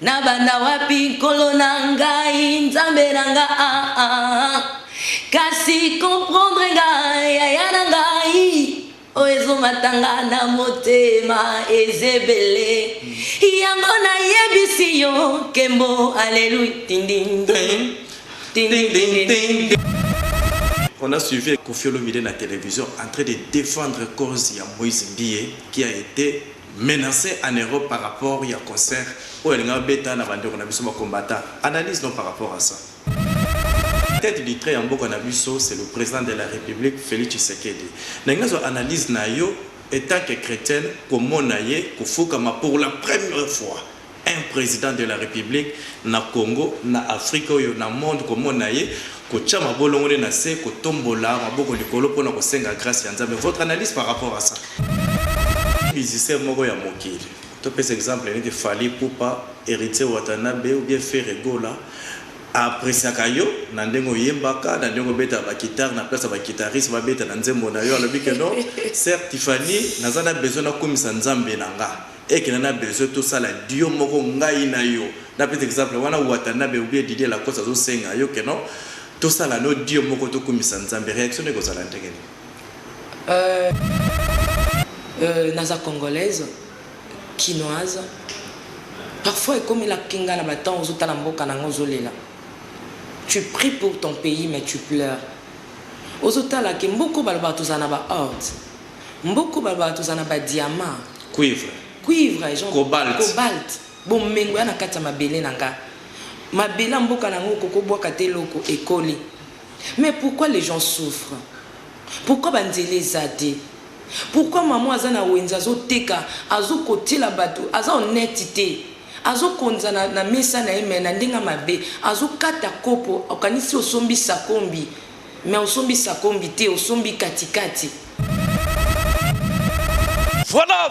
na banda wapi kolo na ngai nzambe na nga kasi comprendre ngai aya na ngai oezo matanga na motema ezebele yango na yebisi yo kembo alléluia ding ding ding ding ding ding. On a suivi Koffi Olomide na télévision en train de défendre cause ya Moïse Mbiye qui a été menacé en Europe par rapport à un concert où il y a un combattant. Analyse donc par rapport à ça. Tête du trait en Bokonabiso, c'est le président de la République, Félix Tshisekedi. Nous avons analyse nayo étant que chrétienne, comment naye kufukama pour la première fois un président de la République na Congo, na Afrique, na monde comment naye kocha mabolongole na se kotombola maboko likolo pona kosenga grâce ya Nzambe. Votre analyse par rapport à ça. Musicien moko ya mokili. To pes exemple ni de Fally Ipupa, héritier Watanabe ou bien Ferré Gola. Apprécier kayo na ndengo yembaka na ndengo beta ba guitare na place ba guitariste ba beta na nzembo na yo alobi que non certes Tiffany nazana besoin na komisa Nzambe nanga et que na besoin tout ça la dio moko ngai na yo na petit exemple wana Watanabe ou bien Didier la cause azo senga yo que non tout ça la no dio moko to komisa Nzambe réaction ne kozala ndengeni naza congolaise quinoise parfois comme la kinga na baton ozota na mboka na ngozolela. Tu pries pour ton pays, mais tu pleures. Ozotala ke mboko balba tozana ba or, mboko balba tozana ba diamant, cuivre, genre cobalt. Bon mengo na kata mabele nanga. Mabela mboka na ngoko ko boka te loko ekoli. Mais pourquoi les gens souffrent? Pourquoi banzele zade? Pourquoi maman azana wenza zoteka, azo kotila bato, aza honnêteté? Azo konza na mesa na ime na ndinga mabe azo kata kopo okanisi osombi sakombi mais osombi sakombi te osombi katikati. Voilà,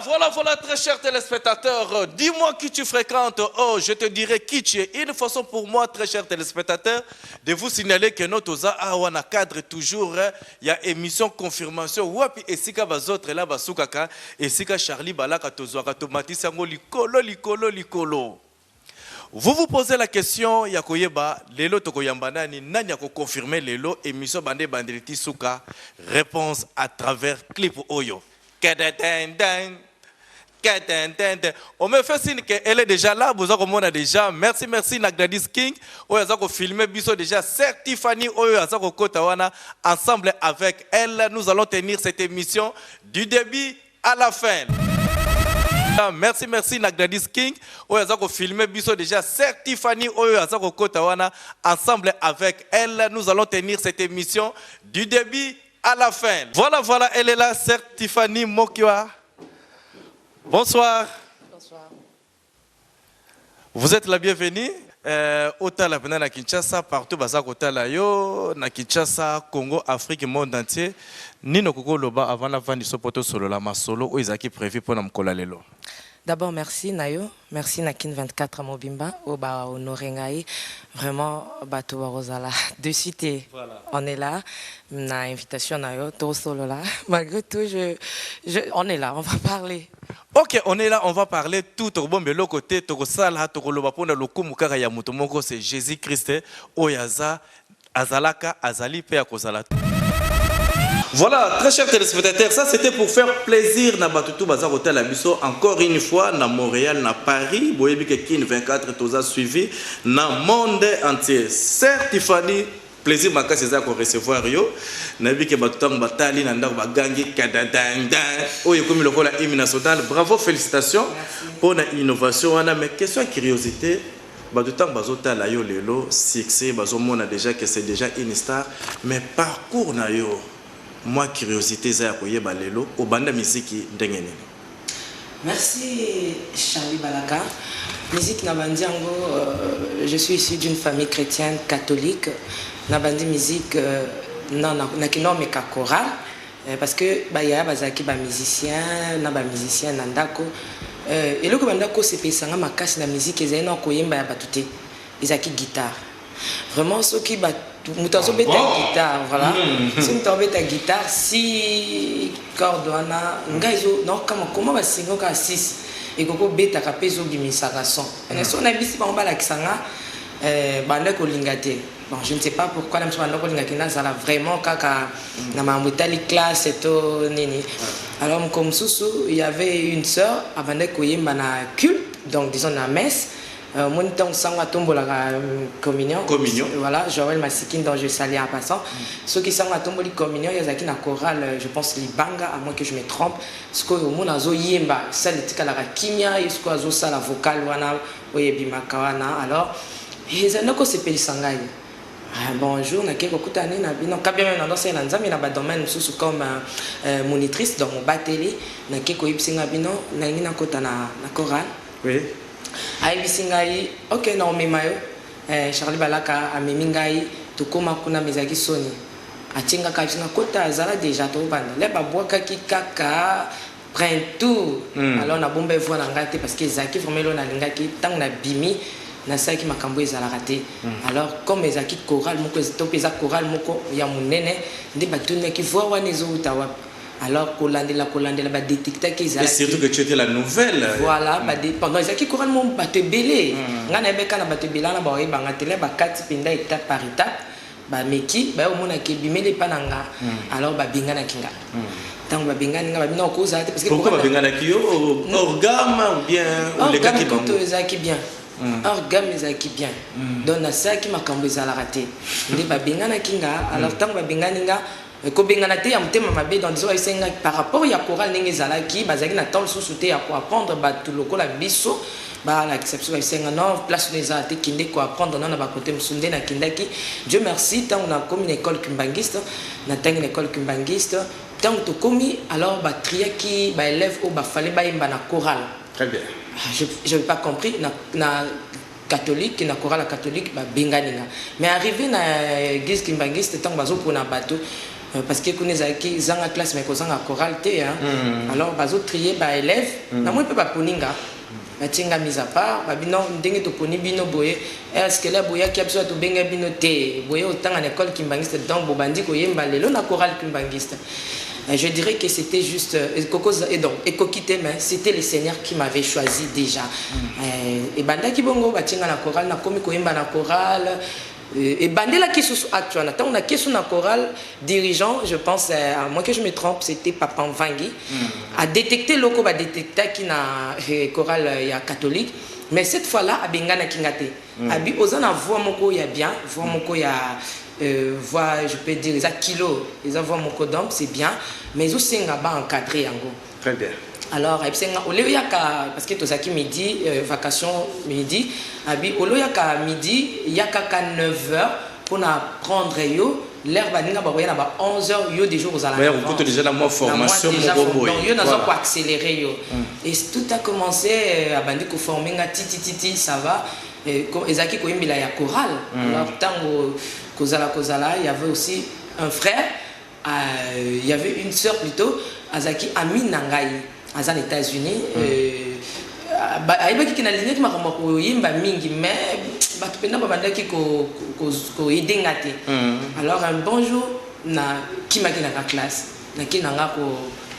très chers téléspectateurs. Dis-moi qui tu fréquentes. Oh, je te dirai qui tu es. Une façon pour moi, très chers téléspectateurs, de vous signaler que notre Awana cadre toujours. Il y a émission confirmation. Wapi esika bazautres là basukaka esika Charlie Balaka tozwaka tomatisa ngo likolo. Vous vous posez la question yakoyeba lelo tokoyamba nani yako confirmer lelo émission bande bandeliti suka. Réponse à travers clip oyo. On me fait signe qu'elle est déjà là, vous avez déjà. Merci Nagladys King. On a filmé déjà Tiffany ensemble avec elle. Nous allons tenir cette émission du début à la fin. Merci Nagladys King. On a filmé déjà Tiffany ensemble avec elle. Nous allons tenir cette émission du début à la fin. Voilà, elle est là, Tiffany Mokiwa. Bonsoir. Bonsoir. Vous êtes la bienvenue. Otala na Kinshasa, partout bazakotala yo, na Kinshasa, Congo, Afrique, monde entier. Nino koko loba avant la fin du sopoto solo la masolo ou izaki prévu pour namkola lelo. D'abord, merci Nayo, merci Nakin 24 Mobimba, Oba Honorengaï. Vraiment, Bato Rosala. De suite, on est là. Na invitation Nayo, tout solo là. Malgré tout, on est là, on va parler. Ok, on est là, on va parler tout au bon, mais l'autre côté, tout ça là, tout le monde, le kumukara ya mutomoko, c'est Jésus-Christ, Oyaza, Azalaka, Azali, Pea Kozala. Voilà, très chers téléspectateurs, ça c'était pour faire plaisir na Batutu Bazar Hotel Abisso encore une fois na Montréal, na Paris, boyebi que Kin 24 toza suivi na monde entier. Certes Tiffany, plaisir makasi za ko recevoir yo. Na bi ke Batutu batali na ndako bagangi kadadanda. Oyo komi lokola hymne national. Bravo, félicitations pour la innovation wana, mais question curiosité. Batutu bazotala yo lelo, succès bazomona déjà que c'est déjà une star, mais parcours na yo. Moi, curiosité, c'est à lelo au banda musique ndengene. Merci Charlie Balaka. Musique Nabandiango, je suis issu d'une famille chrétienne catholique. Nabandi musique nakinome ka choral parce que ba ya bazaki ba musicien na ba musicien nandako et le bandako c'est pesanga makasi na musique ezena koyemba ya batute ezaki guitare. Vraiment ceux qui battent mutanzo beta guitare, voilà. Si mutanzo beta guitare, si corde wana ngai zo non comment va singo ka 6 et koko beta ka peso bimisaka son so na bisi ba mbala kisanga banda ko lingate bon je ne sais pas pourquoi la banda ko lingate na sala vraiment kaka na mamutali classe to nini alors comme sousou il y avait une sœur abanda ko yemba na culte donc disons na messe mon temps sang à tomber la communion. Voilà, Joël Massikin dont je salue en passant. Ceux qui sont à tomber la communion, il y a qui na chorale, je pense les banga, à moins que je me trompe. Ce que au monde azo yemba, ça le tika la kimia, il se azo ça la vocale wana, oye bimakawana. Alors, ils ont que c'est pelisangai. Bonjour, na keko kutani na bino kabia même dans un nzambi na ba domaine sous comme monitrice dans mon bateli na keko ipsinga bino na ngina kota na chorale. Oui. Aïbisingai, ok, non, mais mayo, Charlie Balaka, a Memingai, Tukoma Kuna Mizaki Sony. A Tinga Kaisina Kota, Zala déjà, Toban. Les Babouaka qui kaka, prennent tout. Alors, on a bombé voir l'angate parce que Zaki, Formelo, Nalingaki, tant na bimi, Nasaki Makambo et Zalarate. Alors, comme Zaki Choral, Moko, Topeza Choral, Moko, Yamunene, des bâtonnets qui voient Wanezo Utawa. Alors, Kolande la détecteur qui et surtout que tu étais la nouvelle. Voilà, pendant les acquis couramment battu belé. On a bien quand on battu belé, on a barré bangatele, bakati pinda étape par étape. Bah meki, bah au moins a kebimé les pananga. Alors bah bingana kinga. Tant bah bingana bah bino cause parce que pourquoi bah bingana kio orgame ou bien les gars qui vont les acquis bien. Orgame les acquis bien. Donc na ça qui m'a cambré à la raté. On dit bah bingana kinga. Alors tant bah bingana kobengana te ya mutema mabe dans disons isenga par rapport ya chorale ndenge ezalaki bazaki na temps sous te ya ko apprendre bato lokola biso ba la exception isenga non place les a te kinde ko apprendre na ba côté musunde na kindaki Dieu merci tant on a comme une école kumbangiste na tant une école kumbangiste tant to komi alors ba triaki ba élève au ba fallait ba imba na chorale. Très bien. Je n'ai pas compris na catholique na chorale catholique ba benganinga mais arrivé na église kumbangiste tant bazo pour na bateau parce que nous avons zanga classe mais qu'on a chorale té alors bazo trier ba élève na moi peut pas poninga ba tinga mise à part ba bino ndenge to poni bino boye est-ce que la boya qui absolument to benga bino té boye autant en école kimbangiste donc bobandi ko yemba lelo na chorale kimbangiste. Je dirais que c'était juste et donc ekokite mais c'était le Seigneur qui m'avait choisi déjà et banda ki bongo ba tinga na chorale na komi ko yemba na chorale. Et Bandela qui sous actuellement, on a qui sur la chorale dirigeant, je pense, à moins que je me trompe, c'était Papa Mvangi, a détecté loco, a détecté qui na chorale il y a catholique, mais cette fois-là, à Bengana Kingate, à bi aux en voix moko il y a bien, voix moko il y a voix, je peux dire, les kilo, les voix moko d'homme c'est bien, mais aussi un bas encadré en gros. Très bien. Alors, parce que tous midi, vacation midi, au lieu de midi, il y a 9h pour apprendre l'herbe à 11h des jours aux alentours. Oui, on peut déjà la formation. Donc, il y a accéléré. Et tout a commencé à bandir qu'on former titi, ça va. Et Ezaki Koyimbi la chorale. Alors, tant Kozala, il y avait aussi un frère, il y avait une sœur plutôt, Azaki Ami Nangai. aux États-Unis aibaki kina ligne ma kama ko yimba mingi mais batu pena babandaki ko aider ngate alors un bonjour na kimaki na classe na kinanga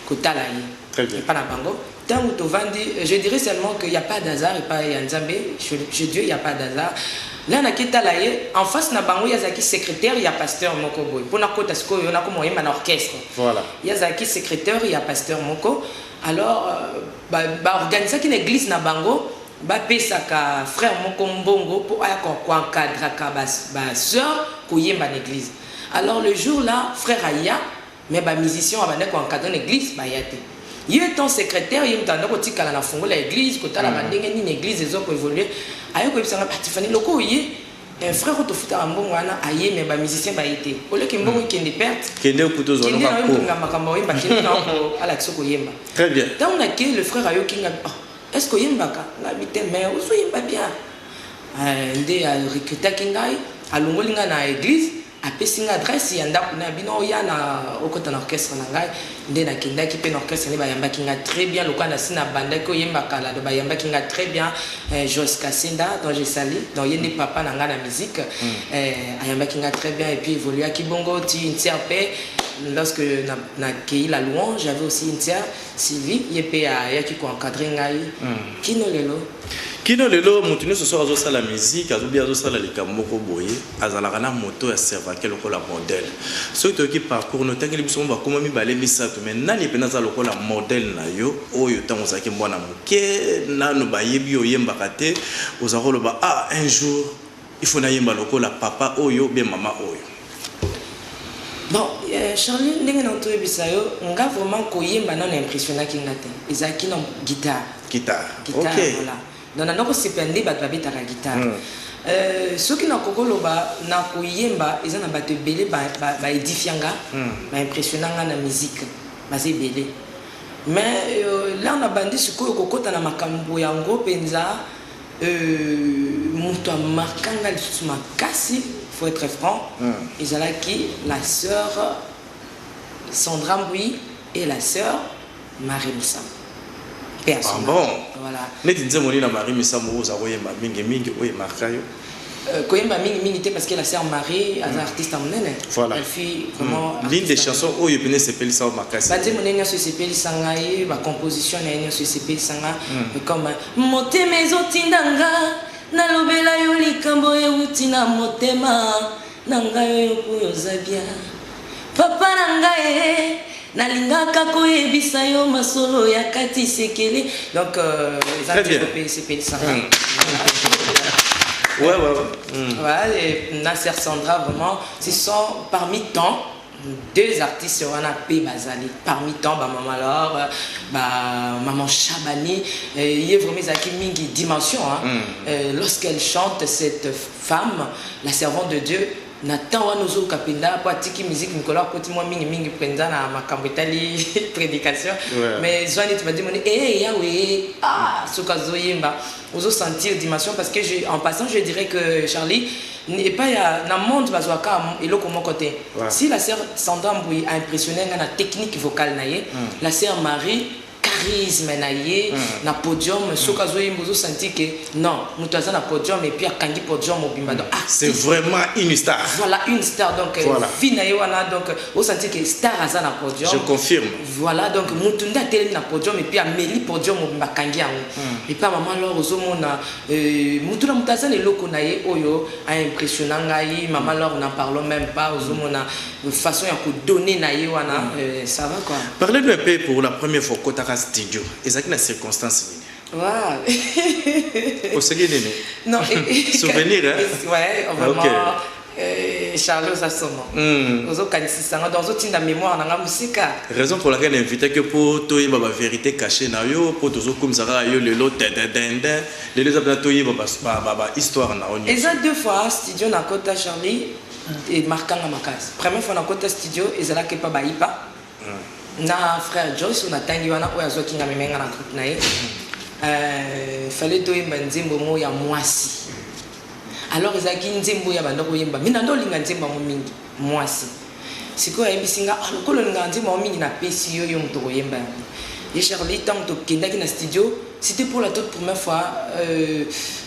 ko talayi très bien pas na bango tant to vandi je dirais seulement qu'il y a pas d'hasard et pas ya nzambe je Dieu il y a pas d'hasard là na kitalaye en face na bango ya zaki secrétaire il y a pasteur moko boy pona kota siko yo na ko moyemba na orchestre voilà ya zaki secrétaire il y a pasteur moko. Alors, organiser une église na bango, pesaka frère moko mbongo pour encadrer ba sœur pour yemba l'église. Alors le jour là, frère Aya, mais ba musicien a bandé encadrer l'église, ba yate. Il est ton secrétaire, il est dans côté kala na fongo l'église, côté la bandenge ni église ils ont évolué. Ayo ko bisanga patifani loko yé un frère autofuta mbongo wana aye mais ba musicien ba été au lieu que mbongo kende perte kende okuto zo na ko makambo yemba kende na ko ala kisoko yemba très bien donc na ke le frère ayo kinga est-ce que yemba ka na bité mais ozo yemba bien ndé a recruter kingai alongoli nga na église apesinga adresse ya ndako na bino ya na okota na orchestre na ngai ndé na kinda ki pe na orchestre ne ba yamba kinga très bien lokwa na sina banda ko yemba kala do ba yamba kinga très bien Joyce Kasinda dont je salue donc yende papa na nga na musique ayamba kinga très bien et puis évolue à Kibongo ti interpe lorsque na accueilli la louange, j'avais aussi une sœur, Sylvie, qui a encadré ngai. Kino lelo. Kino lelo, mutune ce soir à la musique, à zoubi à la likamoko boye, à la moto à servir quel la modèle. Ceux qui parcourent nos temps qui sont va comment mi balé misa mais nani penaza la modèle na yo, o yo temps ozaki mwana muke, na no ba yebi o yemba kate, ozako lo ba ah un jour il faut na yemba la papa oyo bien maman oyo. Bon, Charlie, ndenge na to ebisayo, nga vraiment koyemba non impressionnant ki ngate. Ezaki na guitare. Guitare. Guitare, OK. Voilà. Donc na ko sepende ba babita la guitare. Soki na kokolo ba na koyemba, eza na bato belé ba édifianga, ba impressionnanga na musique, ba belé. Mais là on a bandé sikoyo kokota na makambo yango penza muto markanga lisusu makasi. Faut être franc, Izalaki, la sœur Sandra Mboui et la sœur Marie Moussa. Ah bon? Voilà. Mais tu disais, Marie Moussa, vous avez mingi, oui, Marcayo. Koyemba mingi parce que la sœur Marie, elle est artiste en monnaie. Voilà. Elle fait vraiment. L'une des chansons où il peut s'appeler ça au Makasi. Bah, monnaie se s'appelle Sangaï, ma composition se s'appelle Sanga, comme Mote Mezo Tindanga. Nalobela yo likambo euti na motema na ngai oyo koyoza bien papa na ngai nalingaka koyebisa yo masolo ya kati sekele donc très bien c'est ça. Ouais. Ouais, Nasser Sandra vraiment ce sont parmi tant deux artistes sur un AP Bazali parmi tant maman alors maman Chabani il y a vraiment une dimension lorsqu'elle chante cette femme la servante de Dieu Nathan Wanozo Kapenda pour tiki musique Nicolas côté moi mingi prenda na makambo itali prédication mais Zoani tu m'as dit Yahweh sokazo yemba ozo sentir dimension parce que en passant je dirais que Charlie n'est pas dans le monde bazwaka et l'autre côté. Si la sœur Sandra Mboui a impressionné la technique vocale naie, la sœur Marie charisme naie na podium sokazo yimbozo senti que non mutaza na podium et puis akangi podium au bimba donc c'est vraiment une star. Voilà une star donc finaye wana donc on senti que star aza na podium. Je confirme. Voilà donc mutunda tele na podium et puis ameli podium au bimba kangi yango. Et puis maman alors ozomona mutuna mutaza le loko naie oyo a impressionnant ngai maman alors n'en parlons même pas ozomona façon ya ko donner naie wana ça va quoi. Parlez-nous un peu pour la première fois Kotaka studio. Et ça qui la circonstance. Waouh. Au second non. Souvenir hein. Ouais, vraiment. Charles Zassomo. Ozo kanisisanga dans otinda mémoire na musique. Raison pour laquelle invité que pour toi la vérité cachée na yo pour tozo comme ça yo le lot les les abna toi ba histoire na on. Et ça deux fois studio na Kota Charlie et marquant makas. Première fois na Kota studio et ça là que pas baipa. Na frère Joyce on a tangi wana oya zo kinga memenga na groupe na ye fallait to yemba nzembo mo ya mwasi alors ezaki nzembo ya bandoko yemba mina ndo linga nzembo mo mingi mwasi siko ya bisinga alokolo linga nzembo mo mingi na pesi yo muto ko yemba et Charlie tant to kendaki na studio c'était pour la toute première fois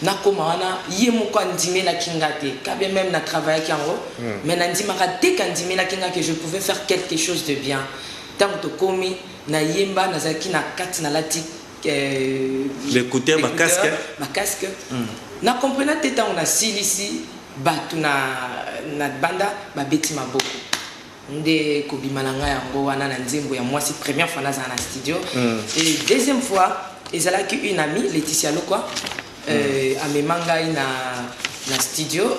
na koma wana ye moko andimela kingate kabe même na travailler kango mais na ndimaka te kandimela kinga que je pouvais faire quelque chose de bien. Tant que komi na yemba na zaki na kati na lati l'écouteur ma casque na comprendre teta on a silisi batu na banda ba beti maboko nde ko bimalanga yango wana na nzembo ya mwasi première fois na za na studio et deuxième fois ezalaki une amie Laetitia Lokwa amemanga na studio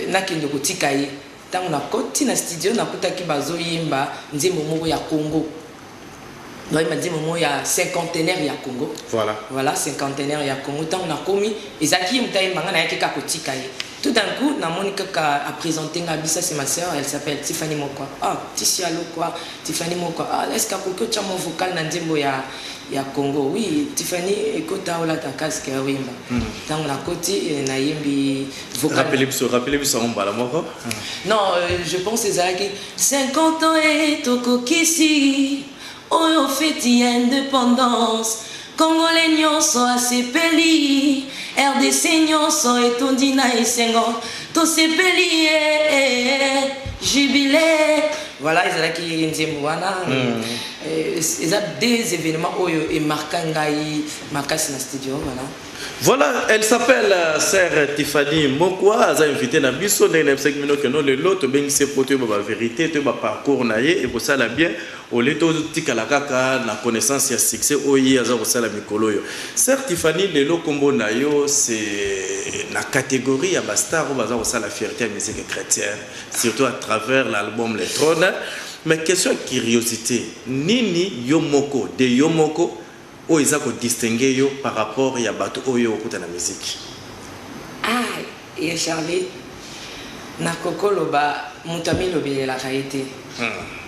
na kende kotika ye tant on a côté na studio na kutaki bazo yimba nzembo moko ya Congo. Moi m'a dit moment il y a cinquantenaire ya Congo. Voilà cinquantenaire ya Congo tant on a commis ezaki mutaye manga na yaki ka kotika ye. Tout d'un coup na Monica a présenté Ngabisa c'est ma sœur elle s'appelle Tiffany Mokwa. Ah Ticia Lokwa Tiffany Mokwa. Ah est-ce que pour que tu as mon vocal na nzembo ya Congo. Oui, Tiffany écoute la ta casque à Wimba. Dans la côté, na yembi vocal. Rappelez-vous ça on bala moko. Non, je pense c'est ça qui 50 ans et toko kisi. Oyo feti indépendance. Congolais nyonso asepeli. RDC nyonso etondina esengo. To sepeli jubilé. voilà ils allaient nzembo wana ils a des événements oyo et marquant ngai makasi na studio voilà, elle s'appelle Sœur Tiffany Mokwa, elle a invité na biso dans les 5 minutes que non le lot ben c'est pour toi la vérité, toi parcours naie et pour ça la bien au leto tikala kaka na connaissance ya succès oyi aza ko sala mikolo yo. Sœur Tiffany le lo kombo na yo c'est la catégorie ya bastar ou baza ko sala fierté à musique chrétienne, surtout à travers l'album Les Trônes. Mais question curiosité, nini yo moko de yo moko o ils ont distingué yo par rapport à bateau oyo okuta na musique. Ah, et Charlie, na koko loba mutami lobele la qualité.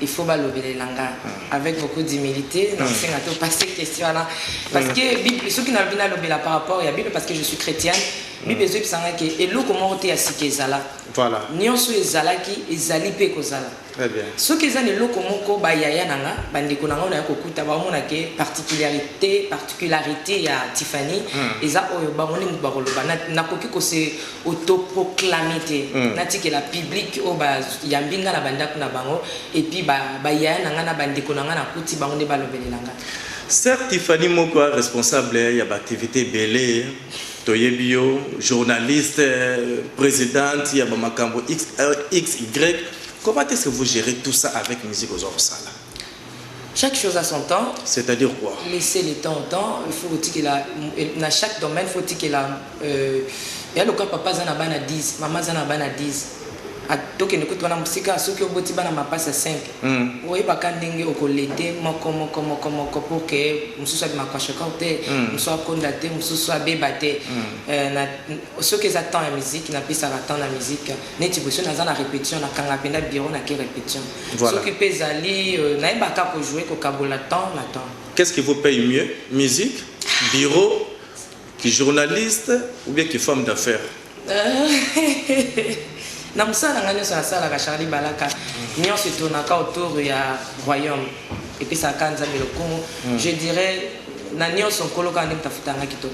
Il faut ba lobele langa avec beaucoup d'humilité. Non, c'est à tout passer question là parce que Bible ceux qui n'ont pas lobela par rapport à Bible parce que je suis chrétienne. Bible ezo pisanga ke elo comment te asike zala. Voilà. Nyonso ezalaki ezali pe kozala. Très bien. Ce qui est le lokomoko ba yaya nanga bandeko nanga na kokuta ba mona ke particularité ya Tiffany eza oyo ba moni ba koloba na koki ko se autoproclamer te na tiki la public o ba yambinga na bandako na bango et puis ba yaya nanga na bandeko nanga na kuti ba nde ba lobelelanga. Certes Tiffany Mokwa responsable ya ba activité belé Toyebio, journaliste, présidente, il y a Makambo XY. Comment est-ce que vous gérez tout ça avec musique aux Orsala? Chaque chose a son temps. C'est-à-dire quoi? Laisser le temps au temps. Il faut dire qu'il a, dans chaque domaine, il faut dire qu'il a. Il y a le cas papa Zanabana 10, maman Zanabana 10. Donc, il écoute la musique, ceux qui ont botti bana ma passe à 5. Oui, pas quand dingue au collège, moko pour que nous soit ma cache côté, nous soit condamné, nous soit bébaté. Ceux qui attendent la musique, n'a plus à attendre la musique. N'est-ce pas dans la répétition, na kanga penda bureau na qui répétition. Ceux qui pèsent ali, n'a pas qu'à jouer qu'au kabola temps. Qu'est-ce qui vous paye mieux? Musique, bureau, qui journaliste ou bien qui femme d'affaires? Charlie Balaka, nous se tournons autour du royaume et puis ça canza je dirais nanion son coloca n'aime ta futanga kitoko.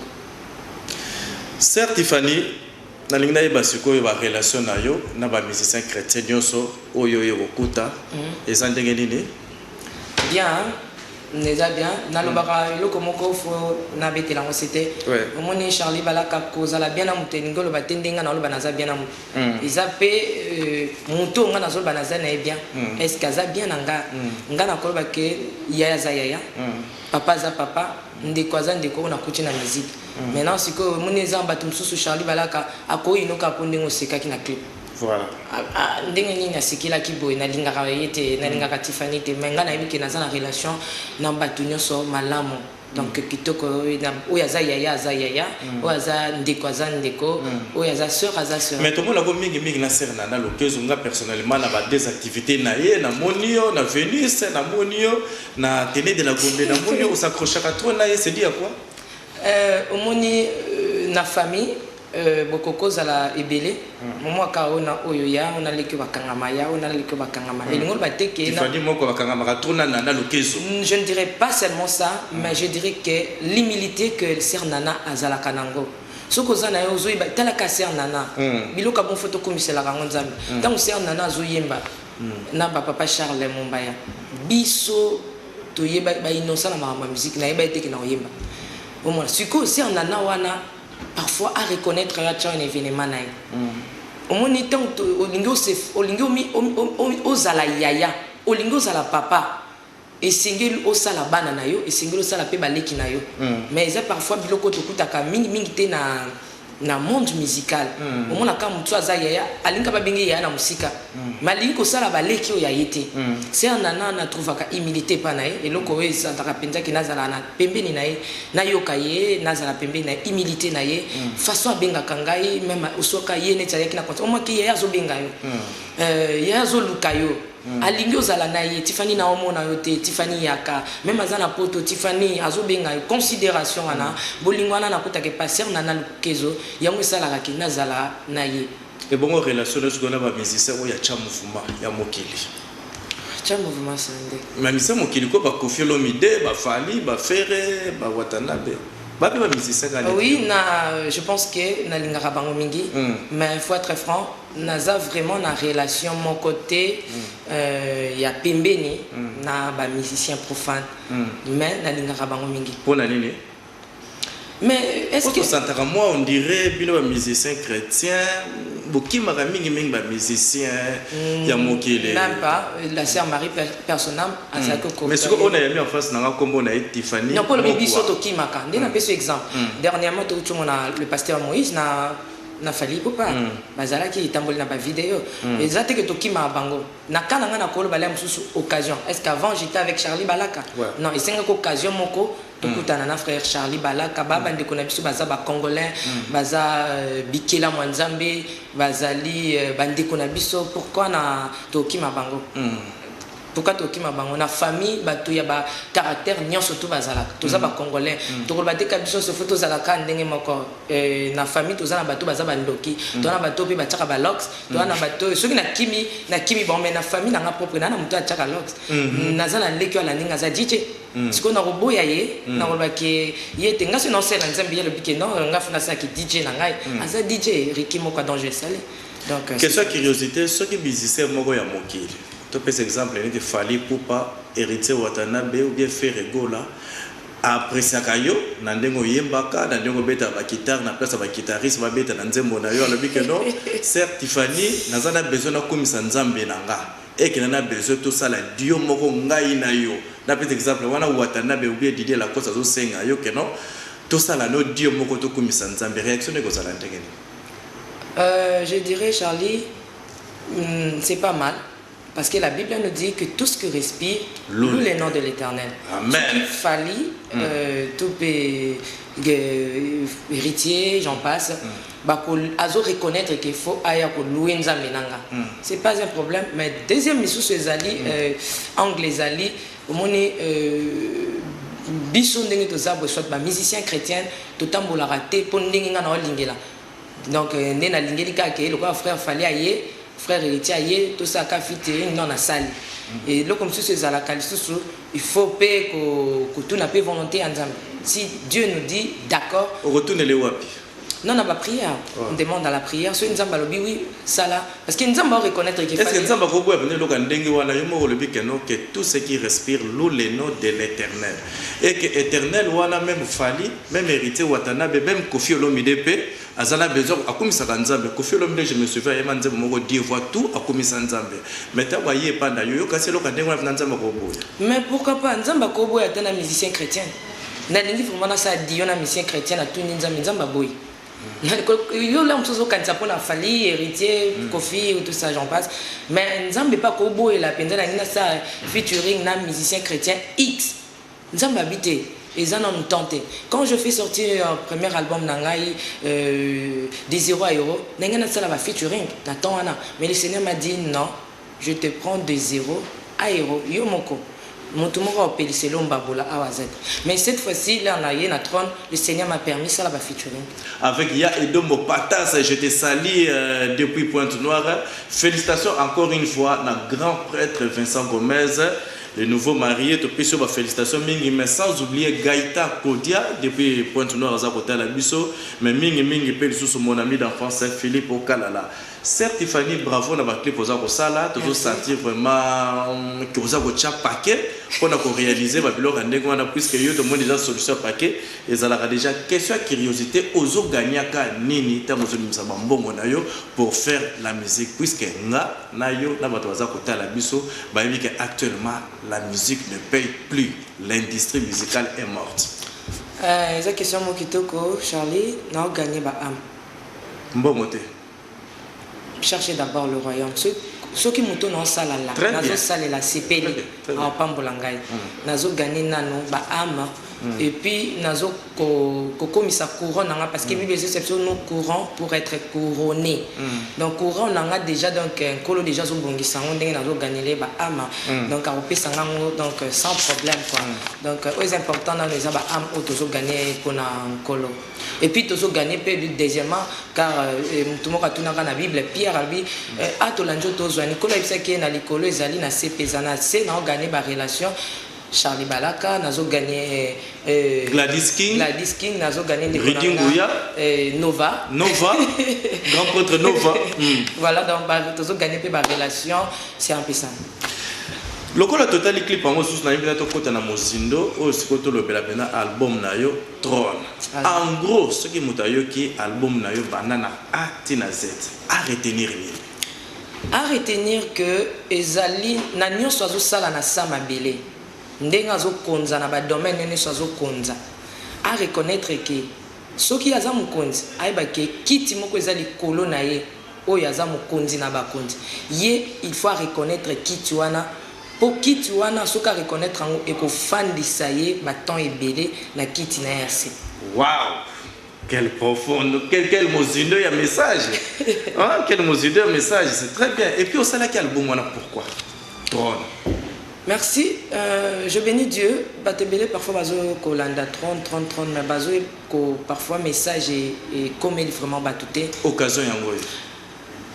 Certes Tiffany, na lingna yeba siko yeba relation na yo na ba musicien chrétien nyonso oyo yo kokuta ezandenge nini? Bien. Neza bien na lobaka eloko moko fo na betela ngo c'était omoni Charlie Balaka kozala bien na muteni ngolo batendenga na loba naza bien na mutu izape mutu nga nazo banaza na bien est-ce kaza bien nga nga na koloba ke yaya za yaya papa za papa ndeko za ndeko na kuti na musique maintenant siko moni zamba tumsusu Charlie Balaka akoyi noka pondengo sekaki na clip. Voilà. Ndenge nini asikila kiboy na lingaka yete na lingaka Tiffany te menga na yebiki na za na relation na batu nyonso malamu donc kitoko oya za yaya oya za ndeko oya za sœur mais tout le monde a mingi na sœur na lokezo nga personnellement na ba des activités na ye na monio na Venus na monio na télé de la Gombe na monio on s'accroche à trop na ye c'est dit à quoi omoni na famille bokoko zala ebele momo akaona oyo ya ona leki bakangama ya ona leki bakangama elingol bateke na Tiffany moko bakangama ka tourna na lokezo. Je ne dirais pas seulement ça mais je dirais que l'humilité que Sœur Nana azala kanango soko zana yo zoyi tala ka Sœur Nana biloka bon photo komisela kango nzambe tant Sœur Nana zoyemba na papa Charles Mombaya biso toyeba ba innocent na ma musique na yeba eteke na oyemba au moins siko Sœur Nana wana parfois à reconnaître un événement naï. Au moins ni tant au lingo mi au zala yaya, au lingo zala papa. Et single au sala banana yo, et single au sala pe baleki na yo. Mais ils parfois biloko to kutaka mingi te na monde musical. Au moins na ka mutu azaya alinga ba bengi ya na musika. Malingi ko sala baleki o ya yete. C'est un nana na trouvaka humilité pa na ye, eloko we santaka penza ki nazala na pembeni na ye, na yoka ye, nazala pembeni na humilité na ye, façon benga kangai même osoka ye ne tsa na konta. O maki ya zo benga yo. Ya zo lukayo. Alingi ozala na ye Tiffany na omona yo te Tiffany yaka même azana poto Tiffany azobenga considération ana bolingo ana nakutake passer na lukezo yango sala ki nazala na ye et bon relation est-ce qu'on a ba musicien o ya cha mouvement ya mokili cha mouvement sande ma musicien mokili ko ba Koffi Olomide ba Fally ba Ferré ba Watanabe ba musicien. Oui, je pense que na lingaka bango mingi mais il faut être franc naza vraiment na relation mon côté ya pembeni na ba musicien profane mais na lingaka bango mingi pona nini mais est-ce que santaka moi on dirait bino ba musicien chrétien bokimaka mingi mingi ba musicien ya mokele même pas la sœur Marie personnam azako ko mais ce qu'on a mis en face na kombo na Tiffany non pour le biso to kimaka ndena peso exemple dernièrement to mona le pasteur Moïse na fali popa bazala ki tamboli na ba vidéo exacte que to kima bango na kana nga na kolo bala mususu occasion est-ce qu'avant j'étais avec Charlie Balaka non et c'est une occasion moko tokutana na frère Charlie Balaka baba ndeko na biso baza ba congolais baza bikela mwanzambe bazali bandeko na biso pourquoi na to kima bango pourquoi tu as bango na famille bato ya ba caractère nyonso tout bazala toza ba congolais to ko bateka biso se photo zala ka ndenge moko na famille toza na bato baza bandoki to na bato pe bataka ba locks to na bato soki na kimi bon mais na famille na nga propre na muto ataka locks naza na leki ala ninga za DJ siko na roboya ye na roba ke ye tenga se non c'est na nzambi ya le bike non nga funa sa ki DJ na ngai aza DJ Ricky moko danger salé donc question curiosité ceux qui musicien moko ya mokili tu peux exemple il fallait pour pas héritier Watanabe ou bien faire Gola apprécier kayo na ndengo yembaka na ndengo beta ba guitare na place ba guitariste ba beta na nzembo na yo alobi que non certes Tiffany nazana besoin na komisa nzambe nanga et que na besoin tout ça la dio moko ngai na yo na petit exemple wana Watanabe ou bien Didier la cosa zo senga yo que non tout ça la no dio moko to komisa nzambe réaction ne ko sala ndengeni je dirais Charlie c'est pas mal. Parce que la Bible nous dit que tout ce que respire loue les noms de l'Éternel. Amen. Il fallait tout héritier, j'en passe. Azo reconnaître qu'il faut ailleurs pour louer Nzamenanga. C'est pas un problème. Mais deuxième mission c'est Ali, anglais Ali, au moins biso ndenge tozabo soit ba musicien chrétien totambola raté pour ndenge nga na lingela. Donc ndena lingeli ka ke le frère fallait ailler frère héritier tout ça qu'a fait dans la salle et là comme c'est à la calisou il faut payer que tout n'a pas volonté ensemble si Dieu nous dit d'accord on retourne les wapi non on a pas prière on demande à la prière sur une zamba lobi oui ça là parce qu'il nous a reconnaître qu'il est-ce que nzamba ko boya venir loka ndenge wana yo mo lobi que tout ce qui respire loue les noms de l'Éternel et que éternel wana même fali même héritier Watanabe même Kofi Olomide pe azala besoin akomisa nzambe Kofi Olomide je me souviens yema nzambe moko dire voit tout akomisa nzambe mais ta baye panda yo kasi loka ndenge wana nzamba ko boya mais pourquoi pas nzamba ko boya tana musicien chrétien na lingi vraiment ça dit on a musicien chrétien na tout nzamba boy yo là on se quand pour la famille héritier Kofi ou tout ça j'en passe mais nzambe pas ko boya la penza na ça featuring na musicien chrétien X nzamba habité et ça nous tenté quand je fais sortir un premier album nangai des 0 à euro n'engana ça va featuring t'attends mais le Seigneur m'a dit non je te prends de 0 à euro yo moko mais cette fois-ci là on a eu notre trône le Seigneur m'a permis ça va featuring avec Ya Edomo Patas je te salue depuis Pointe-Noire félicitations encore une fois notre grand prêtre Vincent Gomez le nouveau marié, tu peux faire félicitations, mais sans oublier Gaïta Kodia, depuis Pointe-Noire, à côté de la Bisso, mais mingi peut sous mon ami d'enfance, Philippe Okalala. Certes, Tiffany, bravo, on a clip aux Sala, tu dois sentir vraiment que vous avez un paquet pour réaliser, on a plus que yo, tout le monde déjà solution paquet, et ça a déjà question curiosité aux autres gagnants, Nini, pour faire la musique, puisque Nayo, côté de la Bisso, actuellement, la musique ne paye plus. L'industrie musicale est morte. La question Mokitoko, Charlie, n'a gagné ma âme. Bon moté. Cherchez d'abord le royaume. Ceux qui m'ont dans salle là, nazo salle la CPL en Pambolangai. Nazo gagné nano ba âme. Et puis nazo koko misa couronne parce que Bible c'est nos courants pour être couronné. Donc couronne on a déjà donc un colo déjà zo bongisa on ndenge nazo gagner les ba âme. Donc a opé sangango donc sans problème quoi. Donc c'est important dans les ba âme auto zo gagner pour na colo. Et puis tozo gagner peu deuxièmement car tout le monde a tout dans la Bible Pierre albi a to lanjo tozo ni colo ibisa ke na likolo ezali na CP zana c'est na gagner ba relation Charlie Balaka, nazo gagné Gladys King, nazo gagné Nova, grand prêtre Nova. Voilà, donc nazo gagné pe ba relation, c'est un peu ça. Lokola total clip en sous na yebina to kota na mozindo o sikoto lobela bena album na yo Trône. En gros, ce qui mutayo ki album na yo banana A tina Z. À retenir ni. À retenir que ezali na nyonso azo sala na sama belé. Ndenga zo konza na ba domaine ne so zo konza. À reconnaître que soki aza mukonzi aiba ke kiti moko ezali kolo na ye o yaza mukonzi na ba konzi. Ye il faut reconnaître kiti wana. Pour kiti wana soka reconnaître ngo et ko fandisa ye baton ebele na kiti na yasi. Wow! Quel profond, quel mozindo ya message. Hein, quel mozindo ya message, c'est très bien. Et puis au sein de quel album wana pourquoi? Trône. Merci, je bénis Dieu. Batebele parfois bazo kolanda 30 mais bazo ko parfois message et comme il vraiment batouté. Occasion yango.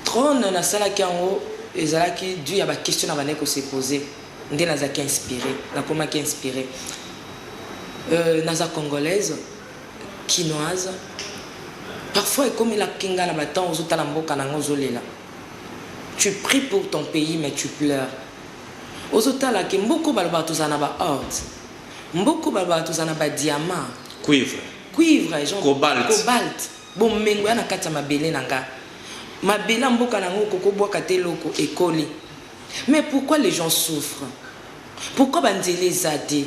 Trône na sala kango ezalaki Dieu ya ba question na bane ko se poser. Ndé nazaki inspiré, na koma ki inspiré. Naza congolaise, quinoise. Parfois comme la kinga na baton ozo tala mboka na ngozolela. Tu pries pour ton pays mais tu pleures. Ozotala ke mboko balba tozana ba or. Mboko balba tozana ba diamant, cuivre, genre cobalt. Bon mengo na kata mabele nanga. Mabela mboka nango kokobwa kateloko ekoli. Mais pourquoi les gens souffrent? Pourquoi banzele zade?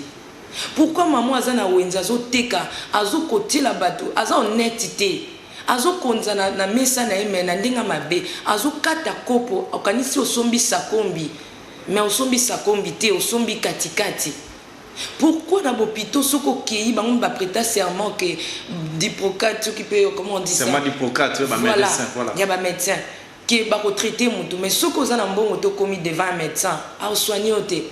Pourquoi maman azana wenza zo teka azo kotila bato aza honnêteté azo konza na mesa na emena ndinga mabe azo kata kopo okanisi osombi sakombi mais osombi sakombi te osombi katikati. Pourquoi dans l'hôpital soko kei bango ba prêter serment que d'Hippocrate qui peut comment on dit ça? Serment d'Hippocrate ba médecin voilà. Il y a ba médecin qui va traiter mutu mais soko za na mbongo to komi devant un médecin a soigner oté.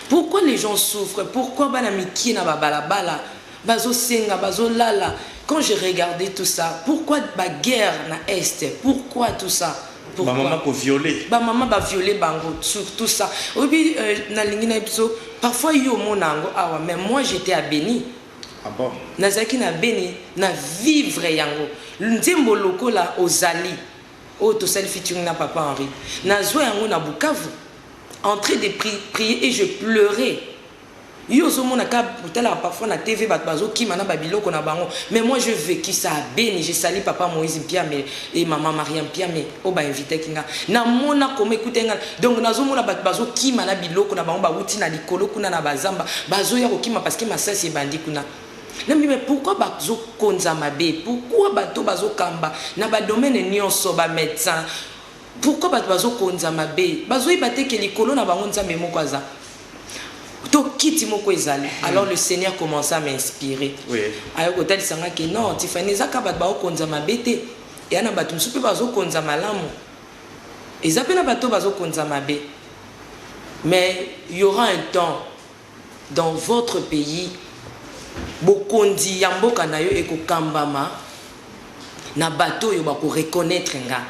Pourquoi les gens souffrent? Pourquoi bana miki na ba balabala bazo senga bazo lala? Quand j'ai regardé tout ça, pourquoi ba guerre na est? Pourquoi tout ça? Ba maman ko violer. Ba maman ba violer bango sur tout ça. Obi na lingina episo parfois yo monango awa mais moi j'étais à Béni. Ah bon? Nazaki na Béni na vivre yango. Nzembo lokola ozali. Oh to sel featuring na papa Henri. Nazwa yango na Bukavu. En train de prier et je pleurais. Yo zo monaka tala parfois na TV bat bazo ki mana babiloko na bango. Mais moi je vécu ça à Béni, j'ai sali papa Moïse Mpiame et maman Mariam Mpiame o ba invité kinga. Na mona comme écouter nga. Donc nazo mona bat bazo ki mana biloko na bango ba wuti na likolo kuna na bazamba. Bazo ya kokima parce que masasi e bandi kuna. Mais pourquoi bazo konza mabe? Pourquoi bato bazo kamba na ba domaine nyonso ba médecin? Pourquoi bazo konza mabe? Bazo ibate ke likolo na bango nzambe moko aza. Alors le Seigneur commença à m'inspirer. Oui. Alors côté sanga que non, Tiffany zaka bat ba konza mabete. Et ana batu msupe bazo konza malamu. Et zapena bato bazo konza mabe. Mais il y aura un temps dans votre pays bokondi yamboka na yo eko kambama na bato yo ba ko reconnaître nga.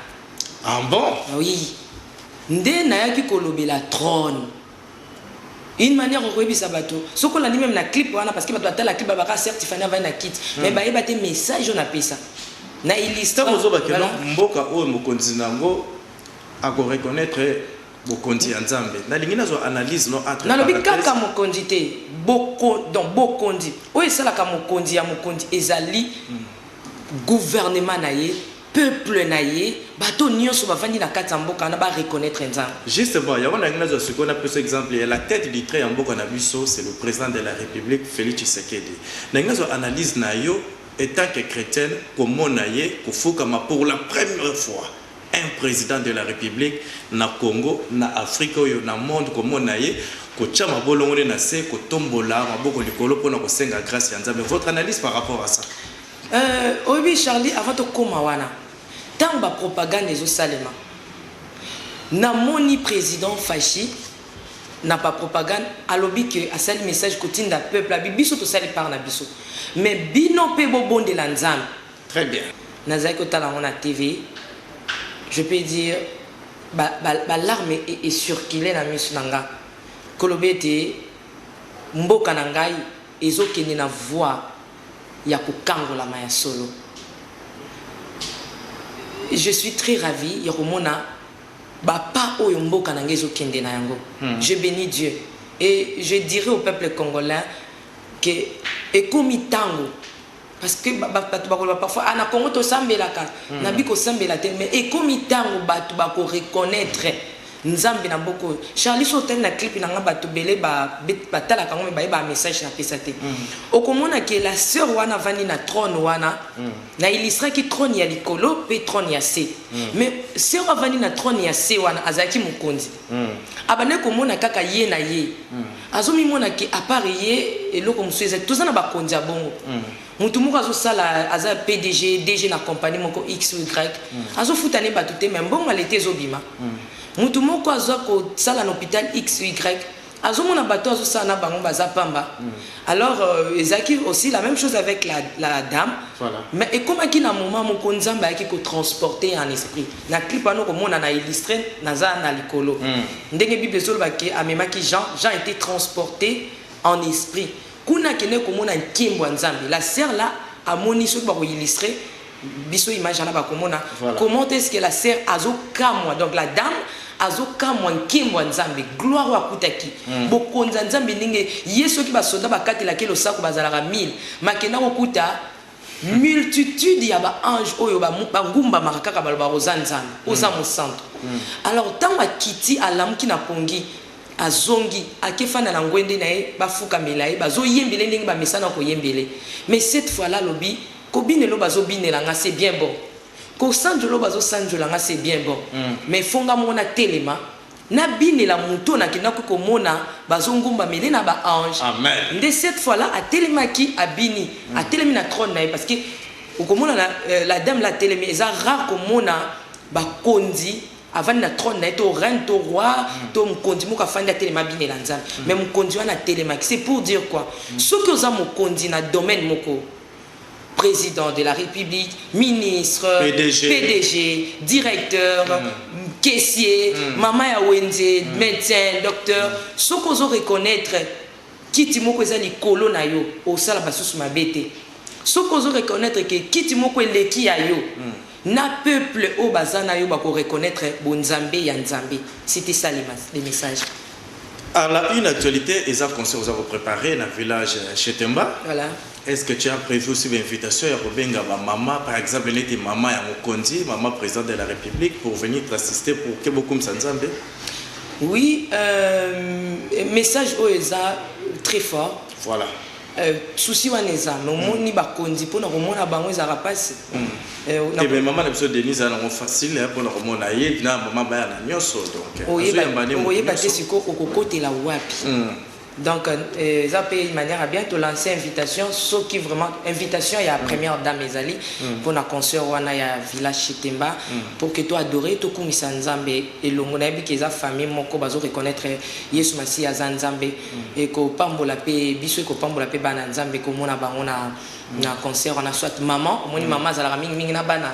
Ah bon? Oui. Nde na yaki kolobela trône. Une manière de revoir bateau. Ce qu'on a dit même la clip, parce que bateau la clip va certifier avant la kit. Mais bah il a des messages on a payé ça. Na illustre. Ça vous que non mboka o mokonzi nango a ko reconnaître bokonzi nzambe. Na lingina zo analyse no entre. Na lobi kaka mokonzi te. Boko donc bokonzi. O esala ka mokonzi ya mokonzi ezali gouvernement na ye. Peuple naïe, bateau nyonso bavandi na kati mboka na ba reconnaître nzambe. Justement, il y a un ce qu'on appelle cet exemple, la tête du trait en mboka na biso, c'est le président de la République Félix Tshisekedi. Nangazo analyse na yo étant que chrétienne comment naïe kufukama pour la première fois un président de la République na Congo, na Afrique yo na monde comment naïe ko chama bolongone na se ko tombola maboko likolo pona ko senga grâce ya nzambe. Votre analyse par rapport à ça? Oui Charlie, avant de commencer, tant ba propagande les salema. Na moni président Fachi n'a pas propagande à lobby que à sali message quotidien d'un peuple à biso to sali par na biso. Mais bino pe bobon de l'anzam. Très bien. Nazai ko tala on a TV. Je peux dire l'arme est circulée na misunanga. Kolobete mboka na ngai ezokende na voie ya kokangola ma ya solo. Je suis très ravi ya komona bapa oyo mboka na ngai ezokende na yango. Je bénis Dieu et je dirais au peuple congolais que ekomi tango parce que parfois ana Congo to sambelaka na biko sambela te mais ekomi tango batu bako reconnaître nzambe na boko. Charlie Sotel na clip na nga batu belé batala kango me ba message na pesa te. Okomona ke la sœur wana vani na trône wana na illustre ki trône ya likolo pe trône ya se. Mais sœur vani na trône ya se wana azaki mukonzi. Abane komona kaka ye na ye. Azomi mona ke appareiller eloko musueza tozana ba konzi ya bongo. Mutu moko azosala aza PDG DG na compagnie moko XY azo futane batu te mais mbongo alete ezobima. Mutu moko azo ko sala na hôpital XY azo mona bato azo sala na bango baza pamba. Alors ezaki aussi la même chose avec la dame. Voilà. Mais et comme qui na moment moko nzamba yaki ko transporter en esprit. Na clip ano ko mona na illustré naza na likolo. Ndenge Bible zoloba ke amemaki Jean était transporté en esprit. Kuna kene komona nkimbo nzambe. La sœur là a moni so ba ko illustrer biso image na ba komona. Comment est-ce que la sœur azo kamwa donc la dame azo kamwa nkimbo nzambe gloire wa kutaki. Bokonza nzambe ninge yeso ki ba soda ba katela ke lo sako bazala 1000 makena okuta multitude ya ba ange oyo ba ngumba makaka ba roza nzambe oza mo centre. Alors tant akiti alamuki na pongi azongi akefana na ngwende na ye bafuka melaye bazo yembele ndenge ba mesana ko yembele mais cette fois là lobi ko binelo bazo binela nga c'est bien bon ko sanjolo bazo sanjola nga c'est bien bon mais fonga mona telema na binela muto na kina ko mona bazo ngumba mele na ba ange. Amen. De cette fois là a telema ki abini a telemi na trône na parce que okomona la dame la telemi eza rare ko mona ba kondi avant na trône na to reine to roi to mukondi muka fanda telema binela nzambe mais mukondi wana telema c'est pour dire quoi ce que za mukondi na domaine moko président de la République, ministre, PDG directeur, caissier, maman ya wenze, médecin, docteur, ce qu'on doit reconnaître kiti moko ezali kolo na yo au sala basusu mabete. Ce qu'on doit reconnaître que kiti moko eleki ya yo na peuple au bazana yo bako reconnaître bonzambe ya nzambe. C'était ça les messages. Alors, une actualité, ils ont conseillé, vous avez préparé dans le village Chetemba. Voilà. Est-ce que tu as prévu aussi une invitation à maman, par exemple, maman à Mokondi, maman présidente de la République, pour venir t'assister pour que beaucoup de Sanzambe? Oui, message OESA très fort. Voilà. Souci waneza mais moni ba kondi pona komona bango za rapasi mais maman na biso Denise ana facile pona komona ye na maman ba na nyoso donc oye ba tesiko okokotela wapi donc ça peut une manière à bientôt lancer invitation ceux qui vraiment invitation il y a première dame ezali pour na concert wana ya village Chetemba pour que toi adorer to kumisa nzambe elongo na bi keza famille moko bazo reconnaître Yesu Masi ya nzambe et ko pambola pe biso ko pambola pe bana nzambe ko mona bango na concert on a soit maman moni maman zala mingi na bana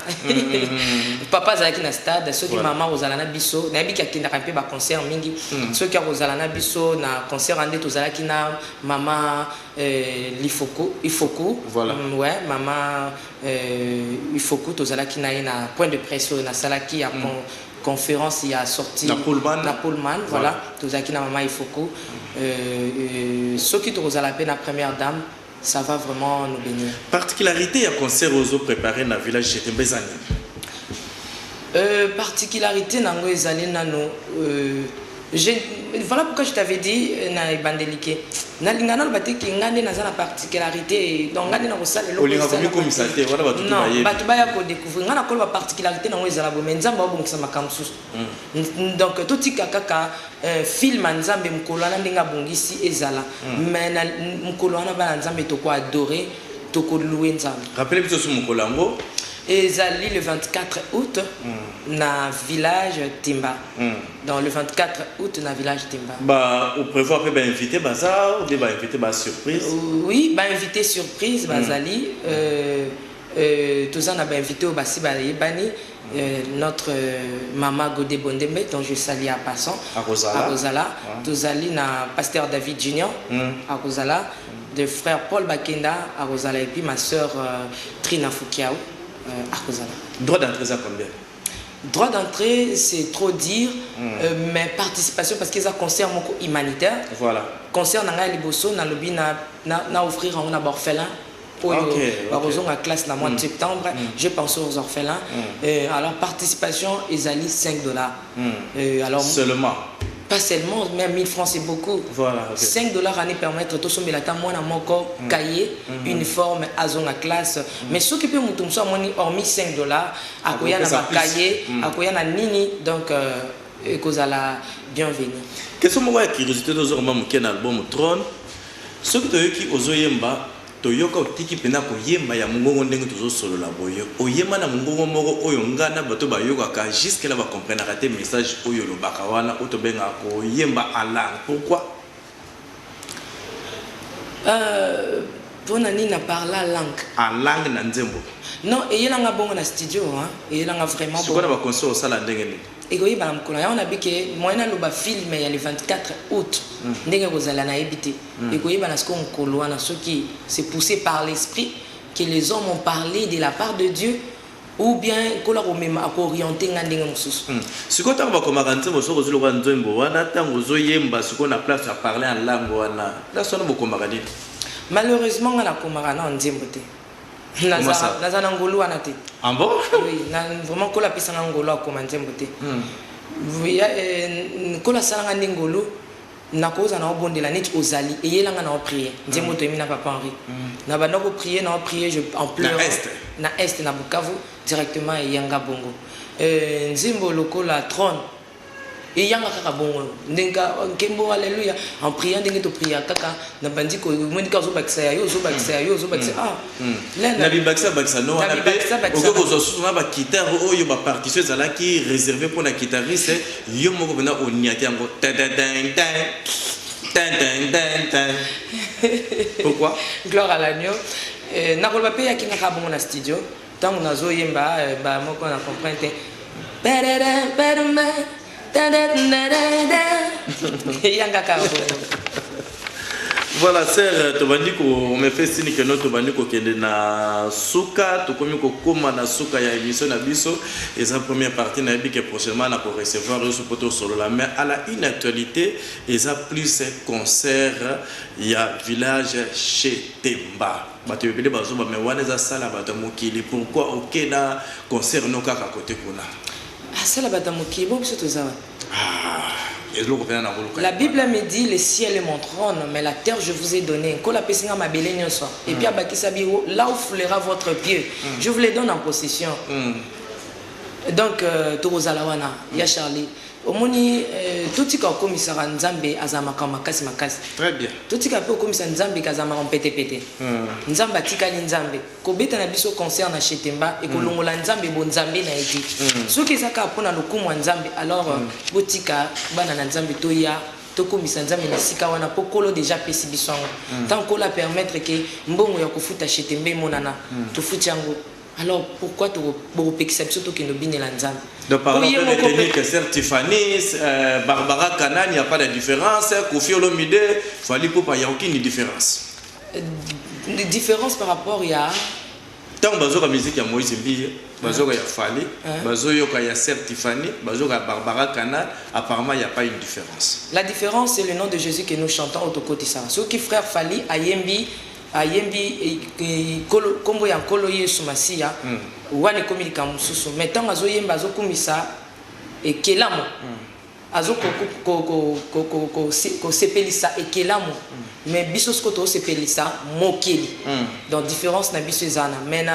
papa zala ki na stade ceux qui maman ozala na biso na bi ki akinda ka pe ba concert mingi ceux qui ozala na biso na concert ande tozala ki na maman Ifoko voilà ouais maman Ifoko tozala ki na point de presse na salaki ya conférence il a sorti na Pullman voilà tozala ki na maman Ifoko ceux qui tozala pe na première dame. Ça va vraiment nous bénir. Particularité à concert aux préparé dans le village Chetemba ezali. Particularité nango ezali nano voilà pourquoi je t'avais dit na ebandelike na lingana lo bateki ngande na za particularité donc ngande na kosala lo comme ça te voilà batu ba ye batu ba ya ko découvrir ngana ko ba particularité nango ezala bo menzamba ba bongisa makamsusu donc tout tika kaka film nzambe mukolo na ndenga bongisi ezala mais na mukolo na ba nzambe to ko adorer to ko louer nzambe. Rappelez biso su mukolo ngo ezali le 24 août na village Timba. Dans le 24 août na village Timba. Bah on prévoit peut inviter baza ou des inviter ba surprise. Oui, ba inviter surprise bazali tous on a invité au Bassiba Yebani, notre maman Godé Bondembe, dont je salue à passant, à Rosala. Tous allés na pasteur David Junior, à Rosala, de frère Paul Bakenda, à Rosala, et puis ma soeur Trina Foukiao, à Rosala. Droit d'entrée, ça combien? Droit d'entrée, c'est trop dire, mais participation, parce qu'ils ont concert humanitaire. Voilà. Concert dans les Liboso, dans le lobby, na offrir à un orphelin. La classe dans mois de septembre, je pense aux orphelins. Alors, participation, ils allaient $5. Alors, seulement? Pas seulement, mais 1000 francs c'est beaucoup. Voilà, $5 à nous permettre de sommer la table, moi, mon cahier, uniforme, à zone à classe. Mais ce qui peut me tomber, hormis $5, à quoi il y a un cahier, à quoi il y a un nini, donc, cause à la bienvenue. Qu'est-ce que vous avez curiosité de voir mon album Trône? Ce que tu as qui aux Oyemba, toyoka otiki pena ko yemba ya mungongo ndenge tozo solo la boyo oyema na mungongo moko oyo ngana bato bayoka ka jusque là ba comprendre rater message oyo lo bakawana oto benga ko yemba ala pourquoi pona ni na parla langue na nzembo non eyelanga bongo na studio hein eyelanga vraiment bongo sikola ba concert osala ndenge ni egoyi bana mkola ya on a bike moyena lo ba film ya le 24 août ndenge kozala na ebité egoyi bana sko nkolo wana soki c'est poussé par l'esprit que les hommes ont parlé de la part de Dieu ou bien kola ko mema ko orienter ngandenge mususu sikola ba komaka nzembo soko zilo kwa nzembo wana tango zoyemba siko na place à parler en langue wana la sona bokomaka nini malheureusement ngana komaka na nzembo te naza na ngolo wana te. Ah bon? Oui, vraiment kola pisa na ngolo akoma nzembo te. Kola sala nga ngolo na koza na obondela neti ozali eyelanga na prier nzembo to emi na papa Henri. Na bana ko prier je en pleurant na est na Bukavu directement yanga bongo. Nzembo lokola trône et yanga kaka bongo ndenga nkembo alléluia en priant ndenge to prier kaka na bandi ko moni ka zo bakisa yo zo bakisa na bakisa no na pe oko zo suna ba guitare oyo ba partition zala ki réservé pour la guitariste yo moko bena oniati yango pourquoi gloire à l'agneau na ko ba pe yakinga ka bongo na studio tango nazo yemba ba moko na comprendre voilà, sœur, on me fait signe que notre bandiko kende na suka, to komi ko koma na suka ya émission na biso et sa première partie na bi que prochainement na ko recevoir ce poto solo la mais à la une actualité et ça plus concert ya village chez Temba. Bato bele bazo ba me wana za sala bato mokili pourquoi aucun concert no kaka côté kuna. C'est la bataille qui est bon, c'est tout ça. La Bible me dit le ciel est mon trône, mais la terre je vous ai donné. Et puis là où foulera votre pied, je vous les donne en possession. Donc, Torozalawana, ya Charlie. Omoni tout ce qu'on commissara Nzambe azamaka makasi. Très bien. Tout ce qu'on commissara Nzambe kazamaka pété. Nzamba tikali Nzambe. Kobeta na biso concert na Chetemba et kolongola Nzambe bon Nzambe na eti. Ce qui saka pona lokumu Nzambe alors botika bana na Nzambe toya tokomisa Nzambe na sika wana pokolo déjà pesi biso. Tant qu'on la permettre que mbongo ya kofuta Chetembe monana to futi yango. Alors pourquoi tu as surtout que nous bine l'anzam? De par exemple, les techniques, certes Tiffany, Barbara Kanan, il n'y a pas de différence. Kofi Olomide, il n'y a aucune différence. Différence par rapport à... Tant que la musique, il y a Moïse Mbiye, il y a Fali, il y a certes Tiffany, il y a Barbara Kanan, apparemment il n'y a pas une différence. La différence, c'est le nom de Jésus que nous chantons au côté ça. Ce qui frère Fali, Ayembi, kombo ya nkolo Yesu Masiya wane komilika mususu metango azoyemba azokumisa ekelamu ko sepelisa ekelamu mais biso sko to sepelisa mokeli donc différence na biso ezana mais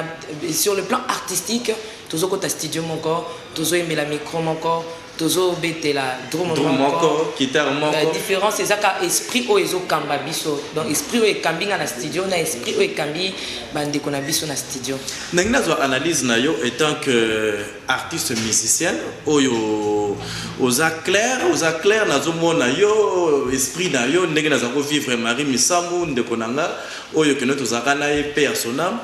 sur le plan artistique tozo kota studio moko tozo yemela micro moko tozo betela drum moko guitare moko la différence c'est ça esprit o ezo kamba biso donc esprit o ekambi na studio na esprit o ekambi bande ko na biso na studio nangina zo analyse na yo étant que artiste musicien oyo oza clair nazo mona yo esprit na yo ndenge nazo vivre Marie Misambu ndeko nanga oyo que notre zakana e personnel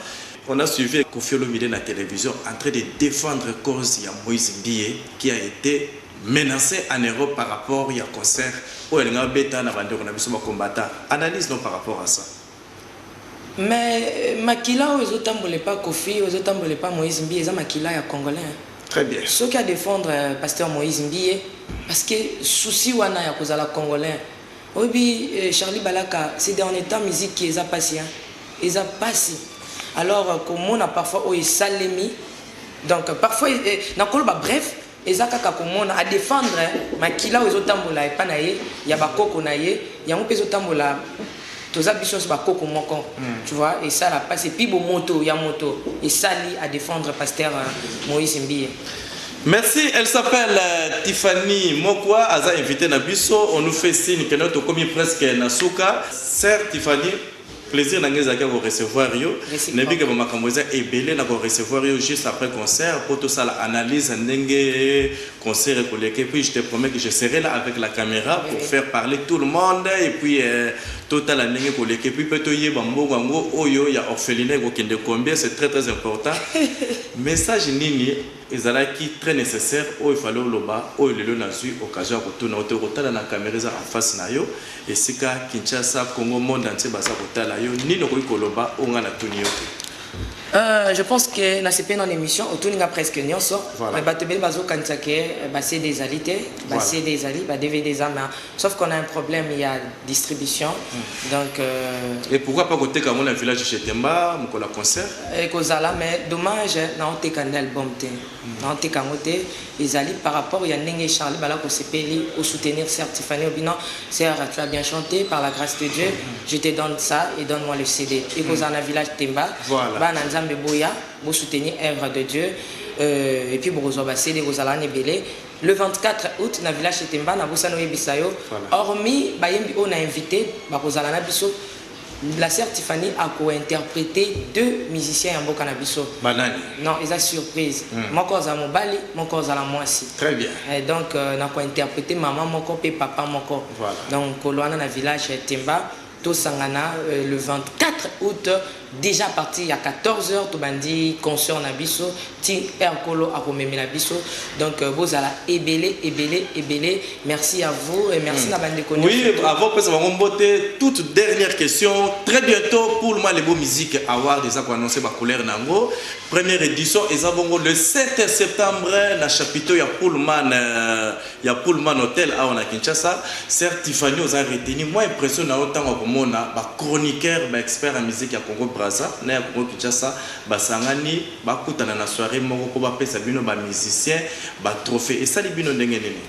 On a suivi Koffi Olomide na télévision en train de défendre la cause de Moïse Mbie qui a été menacé en Europe par rapport à concert où elle a bêta na bande on a combattant. Analyse non par rapport à ça. Mais makila aux autres pas Koffi, aux autres pas Moïse Mbie, ça makila ya congolais. Très bien. Ce qui a défendre pasteur Moïse Mbie parce que souci wana ya kozala congolais. Obi Charlie Balaka ces derniers temps musique qui est passé ils a passé. Alors comme on a parfois au salemi donc parfois bref ezaka komona a défendre makila aux otambola et panaye ya bakoko naye ya mpezo tambola toza biso bakoko moko tu vois et ça la passe et puis bon moto ya moto et sali à défendre pasteur Moïse Mbie. Merci, elle s'appelle Tiffany Mokwa, Aza invité na biso, on nous fait signe que notre commis presque Nasuka. Sœur Tiffany, plaisir de vous recevoir. Nebi que ma camoisa est belé na recevoir juste après concert pour tout ça l'analyse ndenge concert et puis je te promets que je serai là avec la caméra pour faire parler tout le monde et puis total ndenge koleke puis peut y bambo bango oyo ya orphelinat ko kende combien c'est très important. Message nini ezalaki très nécessaire où il fallait loba où il a eu occasion de retourner au total na caméra en face na yo et sika Kinshasa Congo monde entier basa kotala yo nino ko koloba onga na tuni yo. Je pense que dans cette émission, autour de presque nyonso, mais batebel bazo kansake, c'est des alités, c'est des ali, DVD des âmes. Sauf qu'on a un problème, il y a distribution. Donc. Et pourquoi pas côté comme on a un village chez Temba, mon concert? Et kozala, mais dommage, na on te kan album te, na on te kan côté, les ali par rapport il y a Nenge Charlie Balako Sepeli au soutenir Sœur Tiffany Obino, Sœur tu as bien chanté par la grâce de Dieu, je te donne ça et donne-moi le CD. Et kozala village Temba, Nzambe boya pour soutenir l'œuvre de Dieu et puis pour CD le 24 août na village Temba na bosano yebisayo hormis bayembi on a invité bakozala na biso la sœur Tiffany a co-interprété 2 musiciens en boka na biso banani non ils a surprise moko za mobali moko za la mwasi très bien et donc na co-interprété maman moko pe papa moko donc kolwana na village Temba tout sangana le 24 août déjà parti il y a 14h tout bandi concert na biso ti erkolo a komemi na biso donc bozala ebélé merci à vous et merci na bandi connu. Oui, avant que ça va remboter toute dernière question très bientôt pour le Malebo Music Award déjà pour annoncer ma couleur nango première édition et ça bongo le 7 septembre na chapiteau ya Pullman Hotel à na Kinshasa. Sœur Tiffany aux a retenu moi impression na autant komona ba chroniqueur ba expert en musique ya Congo Braza na ya Congo Kinshasa basangani bakutana na soirée moko ko ba pesa bino ba musicien ba trophée et ça li bino ndenge nini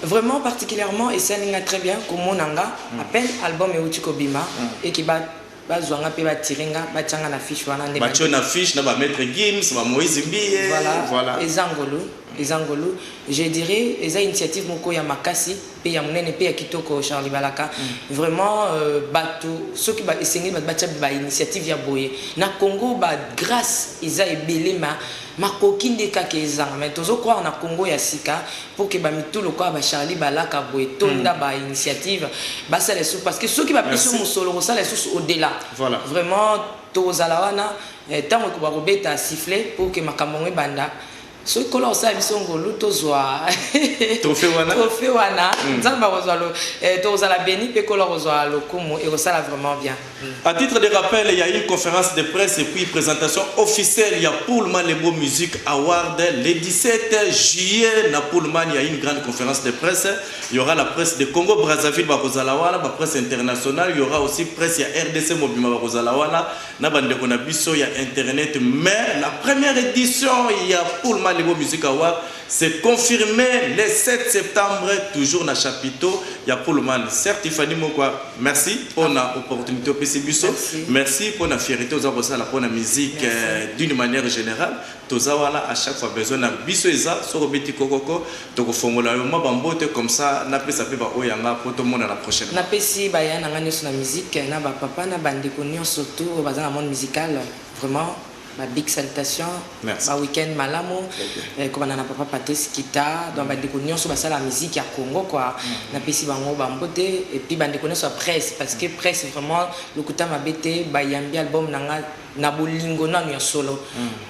vraiment particulièrement et ça ninga très bien comme monanga appel album et Uchiko Bima et qui ba bazwanga pe ba tiringa ba tanga na fiche wana ndenge ba na fiche na ba maître Gims ba Moïse Mbie voilà ezangolo je dirais eza initiative moko ya makasi pe ya munene pe ya kitoko Charlie Balaka vraiment bato soki ba esengi ba tcha ba initiative ya boye na Congo ba grâce eza ebele makoki ndeka ke ezanga mais tozo croire na Congo ya sika pour que ba mitulu kwa ba Charlie Balaka boye tonda ba initiative ba ça les sous parce que soki ba piso musolo ça les sous au delà vraiment tozala wana tant ko ba robeta siffler pour que makamongwe banda so kola osa bisongo lutozwa trophée wana nzamba kozalo tozala beni pe kola kozwa lokumu et ça là vraiment bien. À titre de rappel, il y a une conférence de presse et puis présentation officielle il y a Pullman Malebo Music Award le 17 juillet na Pullman il y a une grande conférence de presse, il y aura la presse de Congo Brazzaville bakozala wana ba presse internationale, il y aura aussi presse ya RDC Mobima bakozala wana na bande kona biso ya internet mais la première édition il y a Pullman Malebo Music Award c'est confirmé le 7 septembre toujours na chapiteau il y a Pullman. Certes Tiffany Mokwa merci pour l'opportunité au PCBusso, merci pour la fierté aux avocats pour la musique d'une manière générale tozawala à chaque fois besoin na biso eza sur obeti kokoko toko formula yo mabambote comme ça na pesa pe ba oyanga pour tout le monde à la prochaine na pesi ba yana ngani sur la musique na ba papa na bande konyo surtout bazana monde musical vraiment ma big salutation. Merci. Ma week-end malamo. Comme on a papa Patrice Kita dans bande de sur la musique à Congo quoi. Na pesi bango bambote et puis bande de sur presse parce que presse vraiment le kuta mabete ba yambi album nanga na bolingo na nyo solo.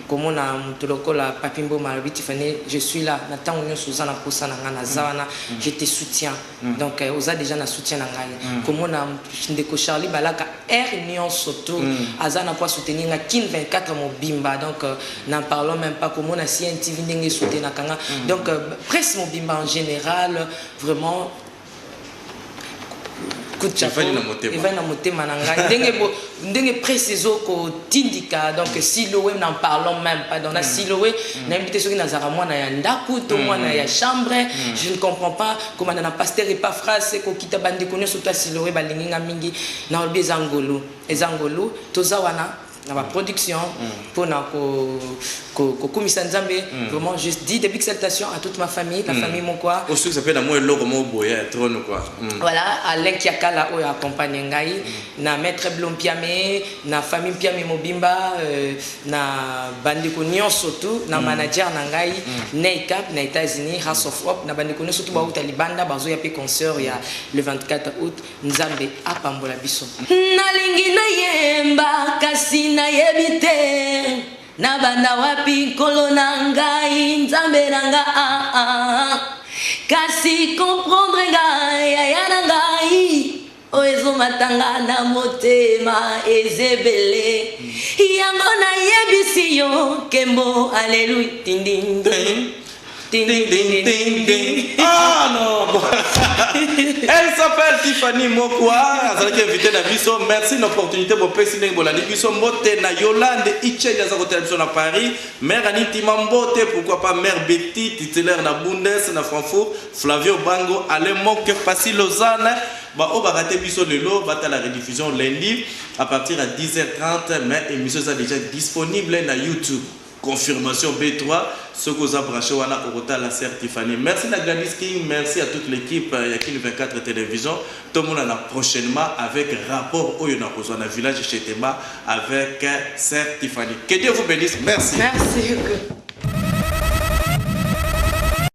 Comme on a mutoloko la papimbo malabiti fane je suis là na tant on Suzana posa nanga na zawana je te soutiens. Donc oza déjà na soutien nanga. Comme on a ndeko Charlie balaka air nyon soto azana pour soutenir na kin 24 mobimba donc n'en parlons même pas comme on a si un TV ndenge soutenir na kanga. Donc presse mobimba en général vraiment coup de chapeau et va na motema nanga ndenge préciso ko tindika donc Siloé n'en parlons même pas dans la Siloé na invité ceux qui nazara moi na ya ndaku to moi na ya chambre je ne comprends pas comment na pasteur et pas phrase ko kita bande connait surtout Siloé balinga mingi na olbi ezangolo tozawana na ba production pour na ko komisa nzambe vraiment je dis des big salutations à toute ma famille la famille mon quoi au ça fait na moi logo mo boya trône quoi voilà Alain Kiakala o accompagner ngai na maître Blompiame na famille Piame Mobimba na bandiko nyonso tout na manager na ngai Neikap na États-Unis House of Hope na bandiko nyonso tout ba uta libanda bazo ya pe concert ya le 24 août nzambe apambola biso nalingi na yemba kasi na yebite na banda wapi kolo na ngai nzambe na nga kasi comprendre ngai aya na ngai o ezomatanga na motema ezebele yango na yebisi yo kembo alleluia ding ding ding. Ding, ding, ding, ding, ding. Ah non. Elle s'appelle Tiffany Mokwa. Elle est invitée à Bisso. Merci de l'opportunité pour préciser que la Bisso Mbote na Yolande Iche ya zako télévision à Paris. Mère Aniti Mambote, pourquoi pas Mère Betty titulaire na Bundes na Francfort. Flavio Bango, Alain Moke, Passy Lausanne. Bah on va rater Bisso Lelo, va la rediffusion lundi à partir à 10h30. Mais l'émission est déjà disponible na YouTube. Confirmation B3, ce que vous avez branché au la sœur Tiffany. Merci à Gladys King, merci à toute l'équipe Yakin 24 Télévision. Tout le monde là prochainement avec rapport au village chez Tema avec sœur Tiffany. Que Dieu vous bénisse. Merci. Merci.